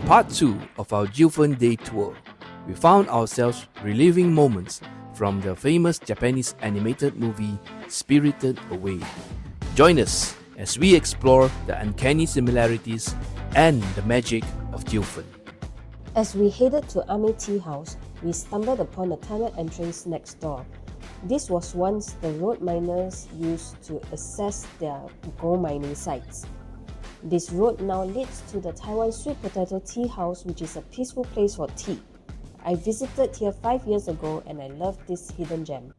part 2 of our Jiufen Day tour, we found ourselves reliving moments from the famous Japanese animated movie Spirited Away. Join us as we explore the uncanny similarities and the magic of Jiufen. As we headed to Ame Tea House, we stumbled upon the tunnel entrance next door. This was once the road miners used to access their gold mining sites. This road now leads to the Taiwan Sweet Potato Tea House, which is a peaceful place for tea. I visited here 5 years ago and I love this hidden gem.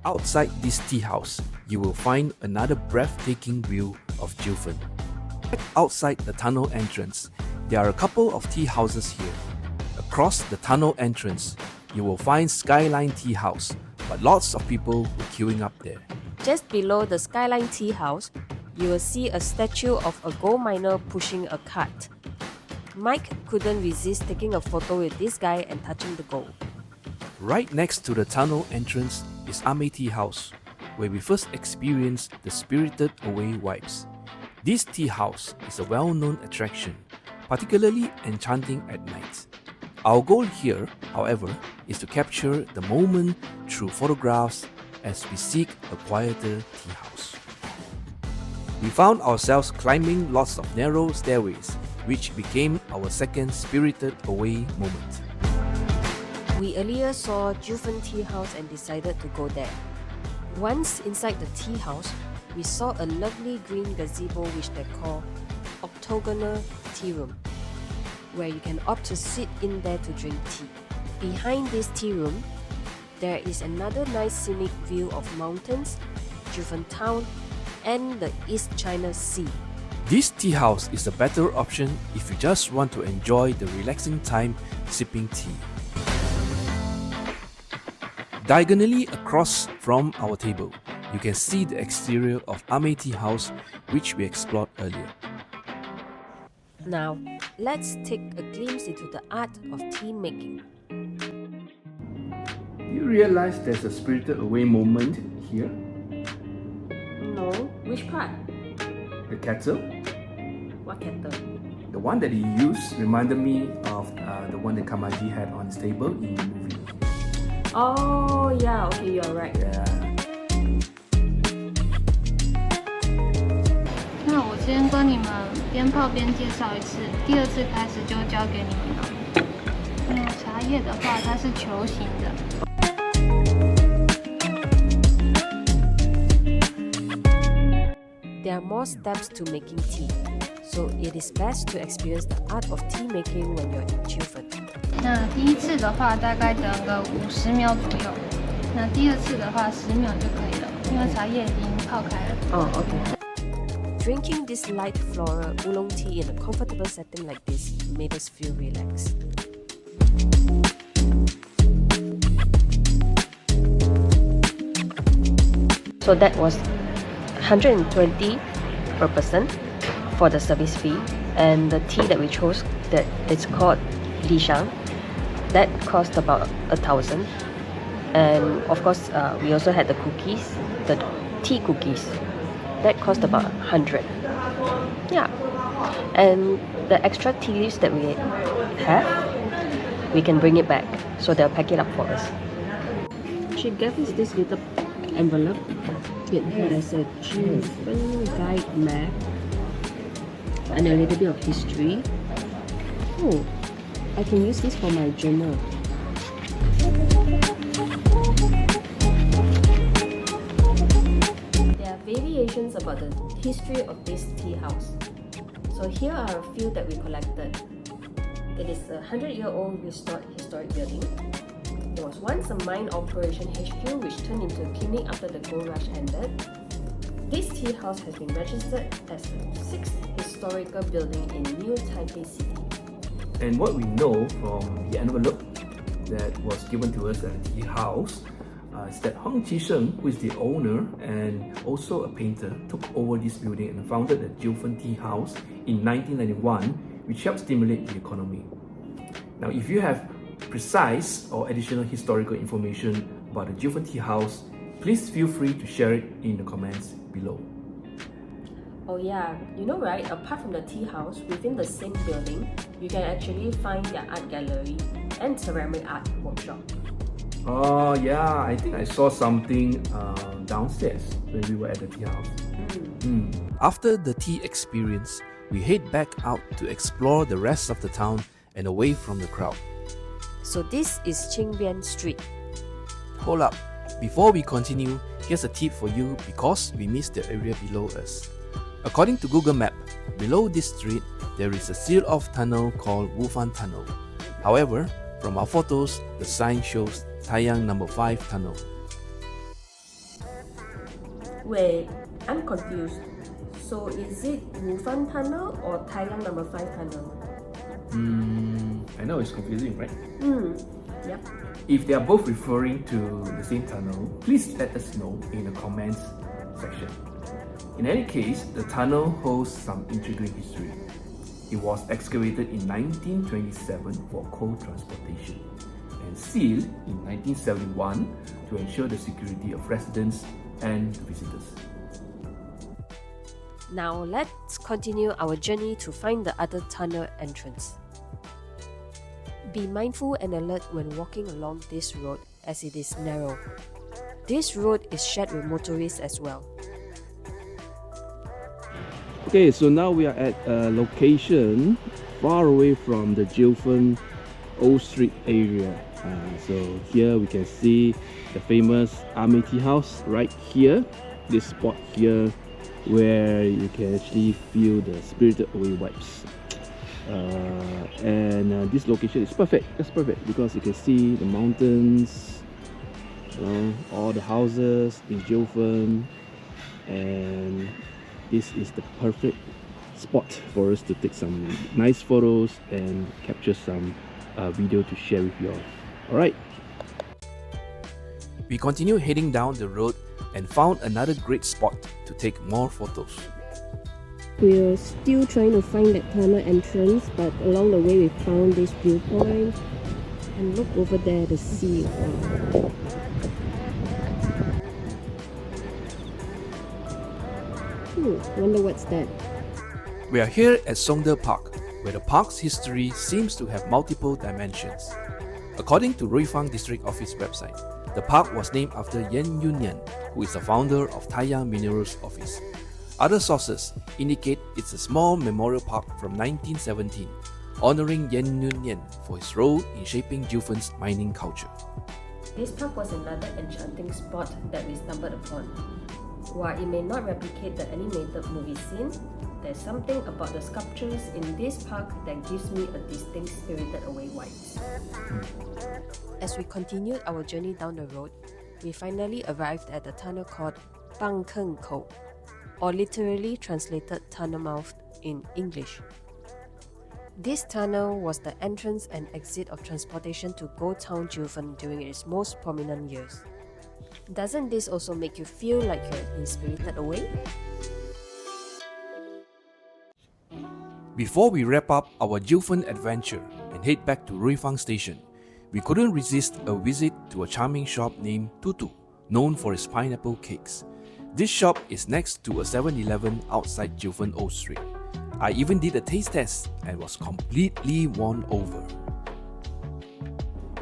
Outside this tea house, you will find another breathtaking view of Jiufen. Outside the tunnel entrance, there are a couple of tea houses here. Across the tunnel entrance, you will find Skyline Tea House, but lots of people were queuing up there. Just below the Skyline Tea House, you will see a statue of a gold miner pushing a cart. Mike couldn't resist taking a photo with this guy and touching the gold. Right next to the tunnel entrance is Ame Tea House, where we first experienced the Spirited Away vibes. This tea house is a well-known attraction, particularly enchanting at night. Our goal here, however, is to capture the moment through photographs as we seek a quieter tea house. We found ourselves climbing lots of narrow stairways, which became our second Spirited Away moment. We earlier saw Jiufen Tea House and decided to go there. Once inside the tea house, we saw a lovely green gazebo which they call octagonal tea room, where you can opt to sit in there to drink tea. Behind this tea room, there is another nice scenic view of mountains, Jiufen Town, and the East China Sea. This tea house is a better option if you just want to enjoy the relaxing time sipping tea. Diagonally across from our table, you can see the exterior of Ame Tea House, which we explored earlier. Now, let's take a glimpse into the art of tea making. You realize there's a Spirited Away moment here? No, which part? The kettle. What kettle? The one that he used reminded me of the one that Kamaji had on his table in the movie. Oh, yeah, okay, you're right. Yeah. 那我先跟你们边泡边介绍一次，第二次开始就交给你们了。那茶叶的话，它是球形的。There are more steps to making tea, so it is best to experience the art of tea making when you're in Jiufen. 那第一次的话，大概等个50秒左右。那第二次的话，10秒就可以了，因为茶叶已经泡开了。Oh, okay. Drinking this light floral oolong tea in a comfortable setting like this made us feel relaxed. So that was 120 per person for the service fee, and the tea that we chose, that it's called Lishang, that cost about 1,000. And of course, we also had the cookies, the tea cookies, that cost about 100. Yeah, and the extra tea leaves that we have, we can bring it back, so they'll pack it up for us. She gave us this little envelope. It has a Jiufen guide map and a little bit of history. Oh, I can use this for my journal. There are variations about the history of this tea house. So here are a few that we collected. It is a 100-year-old restored historic building. There was once a mine operation HQ which turned into a clinic after the gold rush ended. This tea house has been registered as the 6th historical building in New Taipei City. And what we know from the envelope that was given to us at the tea house is that Hong Qisheng, who is the owner and also a painter, took over this building and founded the Jiufen Tea House in 1991, which helped stimulate the economy. Now, if you have precise or additional historical information about the Jiufen Tea House, please feel free to share it in the comments below. Oh yeah, you know right, apart from the tea house, within the same building, you can actually find their art gallery and ceramic art workshop. Oh yeah, I think I saw something downstairs when we were at the tea house. After the tea experience, we head back out to explore the rest of the town and away from the crowd. So this is Jiufen Street. Hold up, before we continue, here's a tip for you because we missed the area below us. According to Google Map, below this street, there is a sealed-off tunnel called Ruifang Tunnel. However, from our photos, the sign shows Taiyang No. 5 Tunnel. Wait, I'm confused. So is it Ruifang Tunnel or Taiyang No. 5 Tunnel? I know it's confusing, right? Yep. If they are both referring to the same tunnel, please let us know in the comments section. In any case, the tunnel holds some intriguing history. It was excavated in 1927 for coal transportation and sealed in 1971 to ensure the security of residents and visitors. Now let's continue our journey to find the other tunnel entrance. Be mindful and alert when walking along this road as it is narrow. This road is shared with motorists as well. Okay, so now we are at a location far away from the Jiufen Old Street area. So here we can see the famous Army Tea House right here. This spot here where you can actually feel the spirited away vibes. This location is perfect. It's perfect because you can see the mountains, all the houses in Jiufen, and this is the perfect spot for us to take some nice photos and capture some video to share with you all. Alright. We continue heading down the road and found another great spot to take more photos. We're still trying to find that tunnel entrance, but along the way we found this viewpoint. And look over there, the sea. Wow. Wonder what's that? We are here at Songde Park, where the park's history seems to have multiple dimensions. According to Ruifang District Office website, the park was named after Yan Yunyan, who is the founder of Taiyang Minerals Office. Other sources indicate it's a small memorial park from 1917, honoring Yan Yunyan for his role in shaping Jiufen's mining culture. This park was another enchanting spot that we stumbled upon. While it may not replicate the animated movie scene, there's something about the sculptures in this park that gives me a distinct spirited away vibes. As we continued our journey down the road, we finally arrived at the tunnel called Bang Keng Kou, or literally translated tunnel mouth in English. This tunnel was the entrance and exit of transportation to Go Town Jiufen during its most prominent years. Doesn't this also make you feel like you're spirited away? Before we wrap up our Jiufen adventure and head back to Ruifang Station, we couldn't resist a visit to a charming shop named Tutu, known for its pineapple cakes. This shop is next to a 7-Eleven outside Jiufen Old Street. I even did a taste test and was completely won over.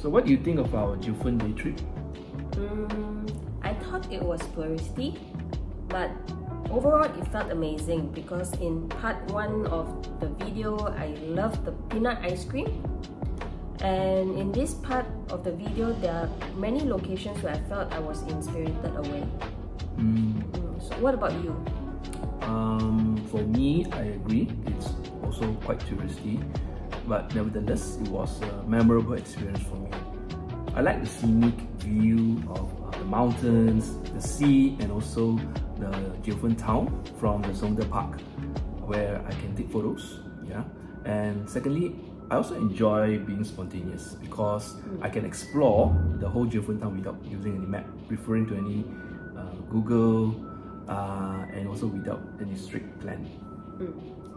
So what do you think of our Jiufen day trip? I thought it was touristy, but overall it felt amazing because in part 1 of the video, I loved the peanut ice cream. And in this part of the video, there are many locations where I felt I was spirited away. So what about you? For me, I agree. It's also quite touristy, but nevertheless, it was a memorable experience for me. I like the scenic view of the mountains, the sea, and also the Jiufen town from the Songde Park, where I can take photos. Yeah, and secondly, I also enjoy being spontaneous because I can explore the whole Jiufen town without using any map, referring to any Google, and also without any strict plan.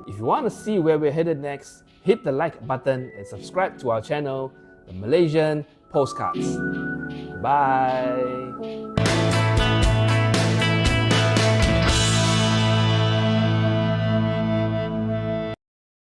If you want to see where we're headed next, hit the like button and subscribe to our channel, The Malaysian Postcards. Bye!